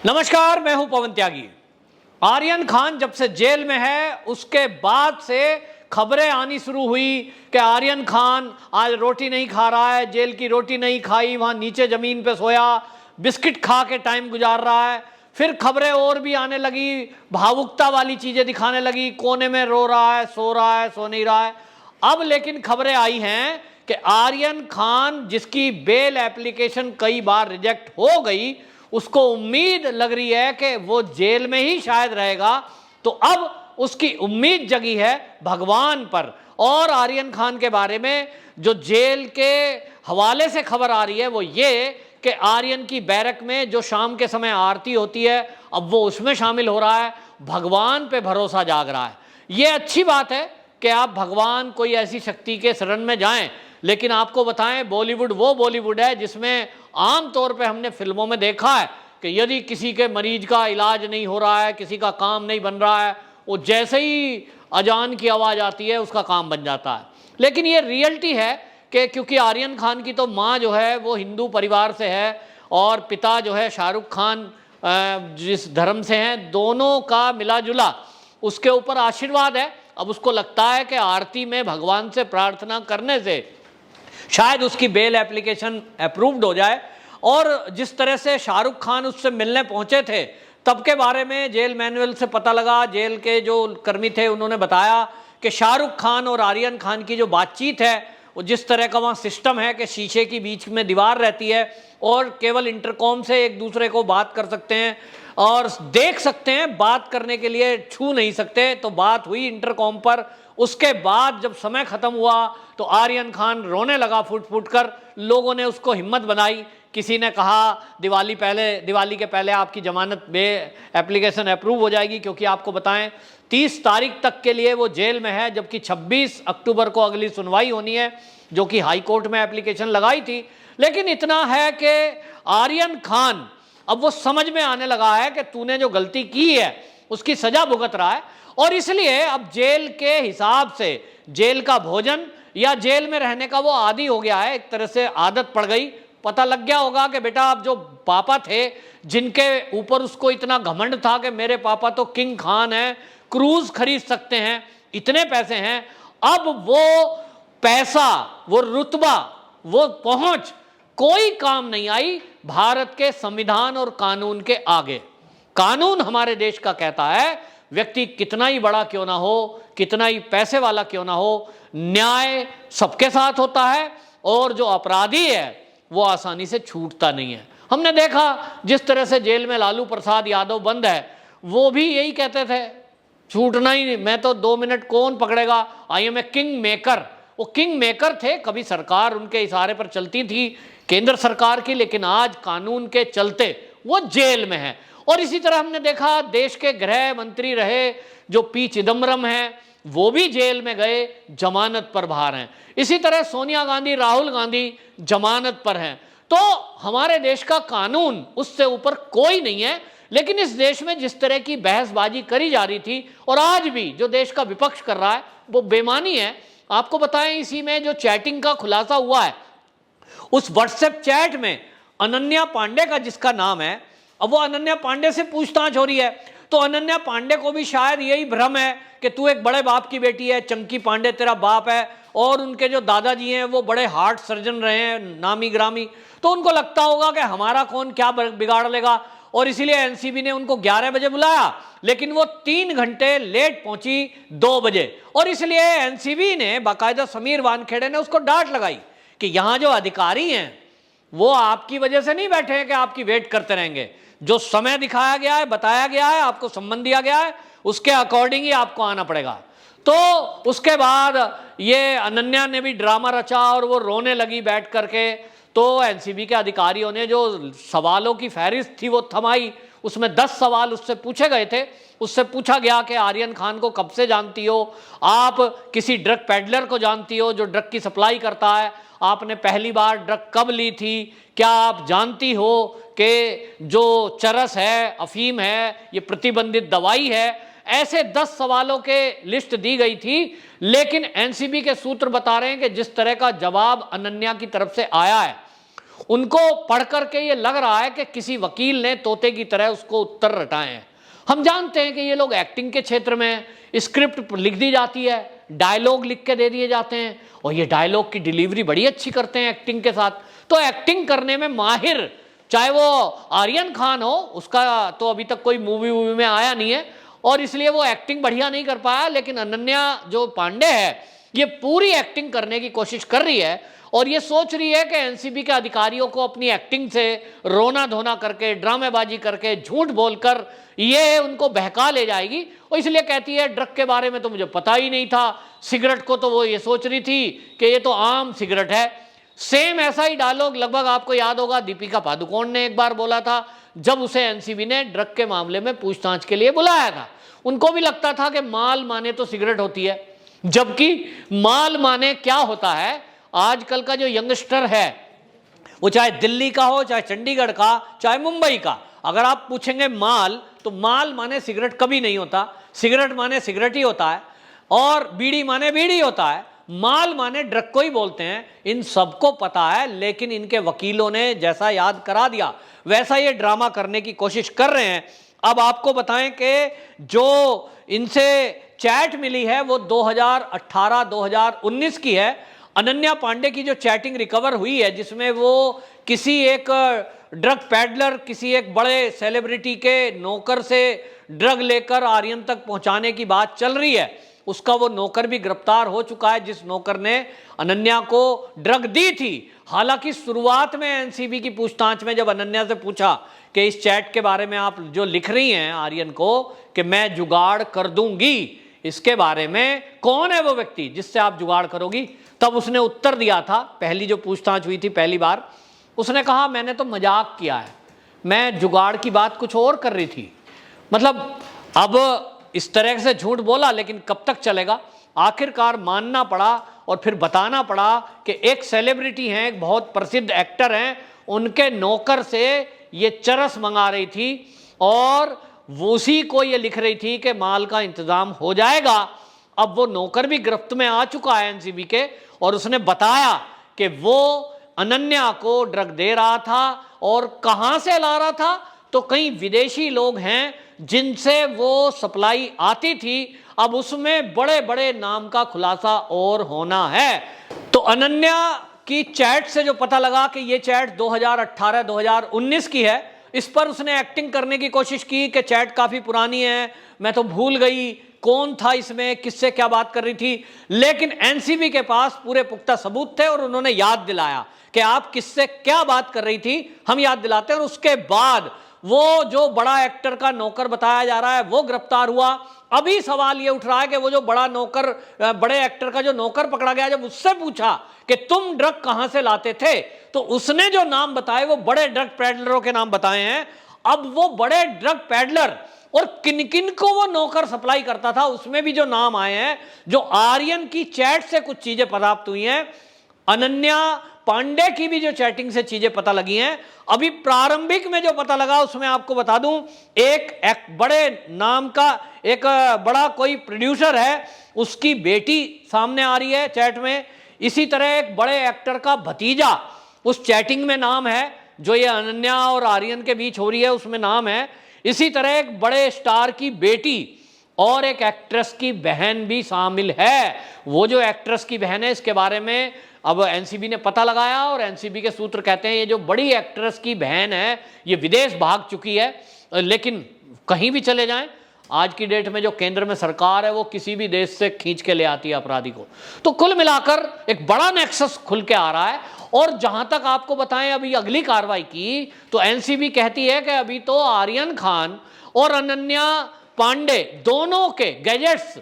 नमस्कार, मैं हूं पवन त्यागी। आर्यन खान जब से जेल में है उसके बाद से खबरें आनी शुरू हुई कि आर्यन खान आज रोटी नहीं खा रहा है, जेल की रोटी नहीं खाई, वहां नीचे जमीन पे सोया बिस्किट खा के टाइम गुजार रहा है। फिर खबरें और भी आने लगी, भावुकता वाली चीजें दिखाने लगी, कोने में रो रहा है, सो नहीं रहा है। अब लेकिन खबरें आई हैं कि आर्यन खान जिसकी बेल एप्लीकेशन कई बार रिजेक्ट हो गई, उसको उम्मीद लग रही है कि वो जेल में ही शायद रहेगा। तो अब उसकी उम्मीद जगी है भगवान पर। और आर्यन खान के बारे में जो जेल के हवाले से खबर आ रही है वो ये कि आर्यन की बैरक में जो शाम के समय आरती होती है, अब वो उसमें शामिल हो रहा है। भगवान पे भरोसा जाग रहा है। ये अच्छी बात है कि आप भगवान कोई ऐसी शक्ति के शरण में जाएं, लेकिन आपको बताएं बॉलीवुड वो बॉलीवुड है जिसमें आम तौर पे हमने फिल्मों में देखा है कि यदि किसी के मरीज का इलाज नहीं हो रहा है, किसी का काम नहीं बन रहा है, वो जैसे ही अजान की आवाज़ आती है उसका काम बन जाता है। लेकिन ये रियलिटी है कि क्योंकि आर्यन खान की तो माँ जो है वो हिंदू परिवार से है और पिता जो है शाहरुख खान जिस धर्म से हैं, दोनों का मिला जुला उसके ऊपर आशीर्वाद है। अब उसको लगता है कि आरती में भगवान से प्रार्थना करने से शायद उसकी बेल एप्लीकेशन अप्रूव्ड हो जाए। और जिस तरह से शाहरुख खान उससे मिलने पहुंचे थे तब के बारे में जेल मैनुअल से पता लगा, जेल के जो कर्मी थे उन्होंने बताया कि शाहरुख खान और आर्यन खान की जो बातचीत है वो जिस तरह का वहाँ सिस्टम है कि शीशे की बीच में दीवार रहती है और केवल इंटरकॉम से एक दूसरे को बात कर सकते हैं और देख सकते हैं, बात करने के लिए छू नहीं सकते। तो बात हुई इंटरकॉम पर। उसके बाद जब समय खत्म हुआ तो आर्यन खान रोने लगा फुट फुट कर। लोगों ने उसको हिम्मत बनाई। किसी ने कहा दिवाली के पहले आपकी जमानत एप्लीकेशन अप्रूव हो जाएगी, क्योंकि आपको बताएं 30 तारीख तक के लिए वो जेल में है, जबकि 26 अक्टूबर को अगली सुनवाई होनी है, जो कि हाई कोर्ट में एप्लीकेशन लगाई थी। लेकिन इतना है कि आर्यन खान अब वो समझ में आने लगा है कि तूने जो गलती की है उसकी सजा भुगत रहा है। और इसलिए अब जेल के हिसाब से जेल का भोजन या जेल में रहने का वो आदी हो गया है, एक तरह से आदत पड़ गई। पता लग गया होगा कि बेटा अब जो पापा थे जिनके ऊपर उसको इतना घमंड था कि मेरे पापा तो किंग खान है, क्रूज खरीद सकते हैं, इतने पैसे हैं, अब वो पैसा, वो रुतबा, वो पहुंच कोई काम नहीं आई भारत के संविधान और कानून के आगे। कानून हमारे देश का कहता है व्यक्ति कितना ही बड़ा क्यों ना हो, कितना ही पैसे वाला क्यों ना हो, न्याय सबके साथ होता है और जो अपराधी है वो आसानी से छूटता नहीं है। हमने देखा जिस तरह से जेल में लालू प्रसाद यादव बंद है, वो भी यही कहते थे छूटना ही नहीं, मैं तो 2 मिनट कौन पकड़ेगा, I am a kingmaker. वो किंग मेकर थे, कभी सरकार उनके इशारे पर चलती थी केंद्र सरकार की, लेकिन आज कानून के चलते वो जेल में है। और इसी तरह हमने देखा देश के गृह मंत्री रहे जो पी चिदम्बरम हैं, वो भी जेल में गए, जमानत पर बाहर हैं। इसी तरह सोनिया गांधी, राहुल गांधी जमानत पर हैं। तो हमारे देश का कानून उससे ऊपर कोई नहीं है। लेकिन इस देश में जिस तरह की बहसबाजी करी जा रही थी और आज भी जो देश का विपक्ष कर रहा है वो बेमानी है। आपको बताएं, इसी में जो चैटिंग का खुलासा हुआ है, उस व्हाट्सएप चैट में अनन्या पांडे का जिसका नाम है, अब वो अनन्या पांडे से पूछताछ हो रही है। तो अनन्या पांडे को भी शायद यही भ्रम है कि तू एक बड़े बाप की बेटी है, चंकी पांडे तेरा बाप है और उनके जो दादाजी हैं वो बड़े हार्ट सर्जन रहे हैं, नामी ग्रामी। तो उनको लगता होगा कि हमारा कौन क्या बिगाड़ लेगा, और इसीलिए एनसीबी ने उनको 11 बजे बुलाया, लेकिन वो 3 घंटे लेट पहुंची 2 बजे। और इसलिए एनसीबी ने बाकायदा समीर वानखेड़े ने उसको डांट लगाई कि यहां जो अधिकारी हैं वो आपकी वजह से नहीं बैठे हैं कि आपकी वेट करते रहेंगे। जो समय दिखाया गया है, बताया गया है, आपको सम्मन दिया गया है, उसके अकॉर्डिंग ही आपको आना पड़ेगा। तो उसके बाद ये अनन्या ने भी ड्रामा रचा और वो रोने लगी बैठ करके। तो एनसीबी के अधिकारियों ने जो सवालों की फहरिस्त थी वो थमाई। उसमें 10 सवाल उससे पूछे गए थे। उससे पूछा गया कि आर्यन खान को कब से जानती हो, आप किसी ड्रग पेडलर को जानती हो जो ड्रग की सप्लाई करता है, आपने पहली बार ड्रग कब ली थी, क्या आप जानती हो कि जो चरस है, अफीम है, ये प्रतिबंधित दवाई है। ऐसे 10 सवालों के लिस्ट दी गई थी। लेकिन एनसीबी के सूत्र बता रहे हैं कि जिस तरह का जवाब अनन्या की तरफ से आया है उनको पढ़ करके ये लग रहा है कि किसी वकील ने तोते की तरह उसको उत्तर रटाए हैं। हम जानते हैं कि ये लोग एक्टिंग के क्षेत्र में स्क्रिप्ट लिख दी जाती है, डायलॉग लिख के दे दिए जाते हैं, और ये डायलॉग की डिलीवरी बड़ी अच्छी करते हैं एक्टिंग के साथ। तो एक्टिंग करने में माहिर चाहे वो आर्यन खान हो, उसका तो अभी तक कोई मूवी में आया नहीं है और इसलिए वो एक्टिंग बढ़िया नहीं कर पाया, लेकिन अनन्या जो पांडे है ये पूरी एक्टिंग करने की कोशिश कर रही है और ये सोच रही है कि एनसीबी के अधिकारियों को अपनी एक्टिंग से रोना धोना करके, ड्रामेबाजी करके, झूठ बोलकर ये उनको बहका ले जाएगी। और इसलिए कहती है ड्रग के बारे में तो मुझे पता ही नहीं था, सिगरेट को तो वो ये सोच रही थी कि ये तो आम सिगरेट है। सेम ऐसा ही डायलॉग लगभग आपको याद होगा दीपिका पादुकोण ने एक बार बोला था जब उसे एनसीबी ने ड्रग के मामले में पूछताछ के लिए बुलाया था। उनको भी लगता था कि माल माने तो सिगरेट होती है, जबकि माल माने क्या होता है। आजकल का जो यंगस्टर है वो चाहे दिल्ली का हो, चाहे चंडीगढ़ का, चाहे मुंबई का, अगर आप पूछेंगे माल तो माल माने सिगरेट कभी नहीं होता, सिगरेट माने सिगरेट ही होता है और बीड़ी माने बीड़ी होता है, माल माने ड्रग को ही बोलते हैं। इन सबको पता है, लेकिन इनके वकीलों ने जैसा याद करा दिया वैसा ये ड्रामा करने की कोशिश कर रहे हैं। अब आपको बताएं कि जो इनसे चैट मिली है वो 2018-2019 की है। अनन्या पांडे की जो चैटिंग रिकवर हुई है जिसमें वो किसी एक ड्रग पैडलर, किसी एक बड़े सेलिब्रिटी के नौकर से ड्रग लेकर आर्यन तक पहुंचाने की बात चल रही है, उसका वो नौकर भी गिरफ्तार हो चुका है जिस नौकर ने अनन्या को ड्रग दी थी। हालांकि शुरुआत में एनसीबी की पूछताछ में जब अनन्या से पूछा कि इस चैट के बारे में आप जो लिख रही हैं आर्यन को कि मैं जुगाड़ कर दूंगी, इसके बारे में कौन है वो व्यक्ति जिससे आप जुगाड़ करोगी, तब उसने उत्तर दिया था। पहली जो पूछताछ हुई थी पहली बार, उसने कहा मैंने तो मजाक किया है, मैं जुगाड़ की बात कुछ और कर रही थी। मतलब अब इस तरह से झूठ बोला, लेकिन कब तक चलेगा। आखिरकार मानना पड़ा और फिर बताना पड़ा कि एक सेलिब्रिटी हैं, एक बहुत प्रसिद्ध एक्टर हैं, उनके नौकर से ये चरस मंगा रही थी और वो उसी को ये लिख रही थी कि माल का इंतजाम हो जाएगा। अब वो नौकर भी गिरफ्त में आ चुका है एनसीबी के और उसने बताया कि वो अनन्या को ड्रग दे रहा था और कहां से ला रहा था, तो कई विदेशी लोग हैं जिनसे वो सप्लाई आती थी। अब उसमें बड़े बड़े नाम का खुलासा और होना है। तो अनन्या की चैट से जो पता लगा कि ये चैट 2018-2019 की है, इस पर उसने एक्टिंग करने की कोशिश की कि चैट काफी पुरानी है, मैं तो भूल गई कौन था इसमें, किससे क्या बात कर रही थी। लेकिन एनसीबी के पास पूरे पुख्ता सबूत थे और उन्होंने याद दिलाया कि आप किससे क्या बात कर रही थी, हम याद दिलाते हैं। और उसके बाद वो जो बड़ा एक्टर का नौकर बताया जा रहा है वो गिरफ्तार हुआ। अभी सवाल ये उठ रहा है कि वो जो बड़ा नौकर, बड़े एक्टर का जो नौकर पकड़ा गया, जब उससे पूछा कि तुम ड्रग कहां से लाते थे, तो उसने जो नाम बताए वो बड़े ड्रग पैडलरों के नाम बताए हैं। अब वो बड़े ड्रग पैडलर और किन किन को वो नौकर सप्लाई करता था उसमें भी जो नाम आए हैं, जो आर्यन की चैट से कुछ चीजें प्राप्त हुई हैं, अनन्या पांडे की भी जो चैटिंग से चीजें पता लगी हैं। अभी प्रारंभिक में जो पता लगा उसमें आपको बता दूं, एक बड़े नाम का एक बड़ा कोई प्रोड्यूसर है, उसकी बेटी सामने आ रही है चैट में। इसी तरह एक बड़े एक्टर का भतीजा उस चैटिंग में नाम है, जो ये अनन्या और आर्यन के बीच हो रही है उसमें नाम है। इसी तरह एक बड़े स्टार की बेटी और एक एक्ट्रेस की बहन भी शामिल है। वो जो एक्ट्रेस की बहन है इसके बारे में अब एनसीबी ने पता लगाया और एनसीबी के सूत्र कहते हैं ये जो बड़ी एक्ट्रेस की बहन है ये विदेश भाग चुकी है। लेकिन कहीं भी चले जाएं, आज की डेट में जो केंद्र में सरकार है वो किसी भी देश से खींच के ले आती है अपराधी को। तो कुल मिलाकर एक बड़ा नेक्सस खुल के आ रहा है। और जहां तक आपको बताएं अभी अगली कार्रवाई की, तो एनसीबी कहती है कि अभी तो आर्यन खान और अनन्या पांडे दोनों के गैजेट्स,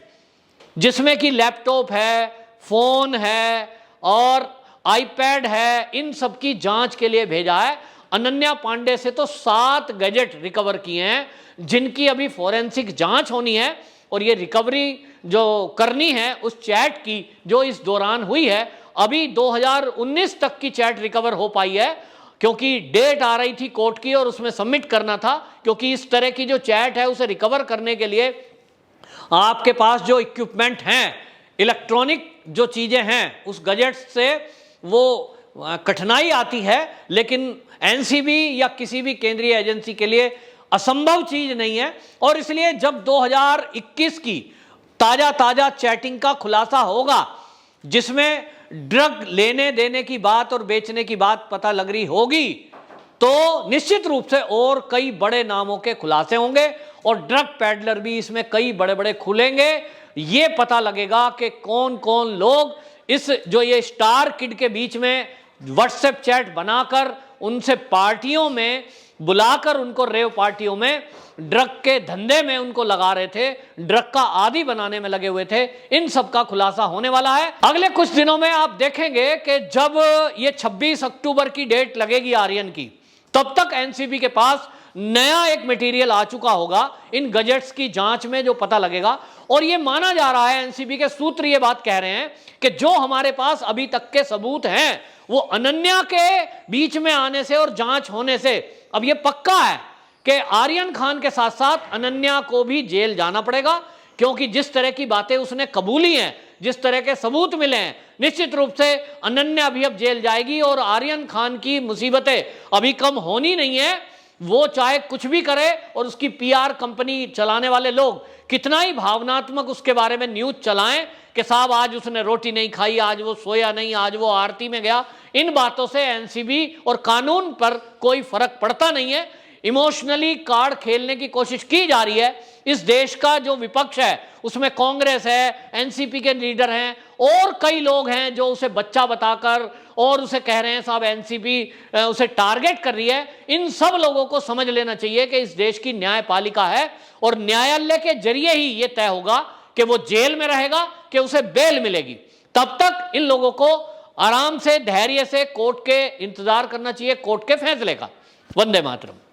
जिसमें कि लैपटॉप है, फोन है और आईपैड है, इन सब की जांच के लिए भेजा है। अनन्या पांडे से तो 7 गैजेट रिकवर किए हैं जिनकी अभी फोरेंसिक जांच होनी है और ये रिकवरी जो करनी है उस चैट की जो इस दौरान हुई है। अभी 2019 तक की चैट रिकवर हो पाई है क्योंकि डेट आ रही थी कोर्ट की और उसमें सबमिट करना था, क्योंकि इस तरह की जो चैट है उसे रिकवर करने के लिए आपके पास जो इक्विपमेंट हैं, इलेक्ट्रॉनिक जो चीजें हैं, उस गैजेट से वो कठिनाई आती है, लेकिन एनसीबी या किसी भी केंद्रीय एजेंसी के लिए असंभव चीज नहीं है। और इसलिए जब 2021 की ताजा चैटिंग का खुलासा होगा, जिसमें ड्रग लेने देने की बात और बेचने की बात पता लग रही होगी, तो निश्चित रूप से और कई बड़े नामों के खुलासे होंगे और ड्रग पैडलर भी इसमें कई बड़े बड़े खुलेंगे। ये पता लगेगा कि कौन कौन लोग इस जो ये स्टार किड के बीच में व्हाट्सएप चैट बनाकर उनसे पार्टियों में बुलाकर उनको रेव पार्टियों में ड्रग के धंधे में उनको लगा रहे थे, ड्रग का आदी बनाने में लगे हुए थे, इन सब का खुलासा होने वाला है। अगले कुछ दिनों में आप देखेंगे कि जब ये 26 अक्टूबर की डेट लगेगी आर्यन की, तब तक एनसीबी के पास नया एक मटेरियल आ चुका होगा इन गजेट्स की जांच में, जो पता लगेगा। और ये माना जा रहा है, एनसीबी के सूत्र ये बात कह रहे हैं कि जो हमारे पास अभी तक के सबूत हैं वो अनन्या के बीच में आने से और जांच होने से अब ये पक्का है कि आर्यन खान के साथ साथ अनन्या को भी जेल जाना पड़ेगा, क्योंकि जिस तरह की बातें उसने कबूली हैं, जिस तरह के सबूत मिले हैं, निश्चित रूप से अनन्या भी अब जेल जाएगी। और आर्यन खान की मुसीबतें अभी कम होनी नहीं है, वो चाहे कुछ भी करे और उसकी पीआर कंपनी चलाने वाले लोग कितना ही भावनात्मक उसके बारे में न्यूज चलाएं कि साहब आज उसने रोटी नहीं खाई, आज वो सोया नहीं, आज वो आरती में गया, इन बातों से एनसीबी और कानून पर कोई फर्क पड़ता नहीं है। इमोशनली कार्ड खेलने की कोशिश की जा रही है। इस देश का जो विपक्ष है उसमें कांग्रेस है, एनसीपी के लीडर हैं और कई लोग हैं जो उसे बच्चा बताकर और उसे कह रहे हैं साहब एनसीपी उसे टारगेट कर रही है। इन सब लोगों को समझ लेना चाहिए कि इस देश की न्यायपालिका है और न्यायालय के जरिए ही यह तय होगा कि वो जेल में रहेगा कि उसे बेल मिलेगी। तब तक इन लोगों को आराम से धैर्य से कोर्ट के इंतजार करना चाहिए, कोर्ट के फैसले का। वंदे मातरम।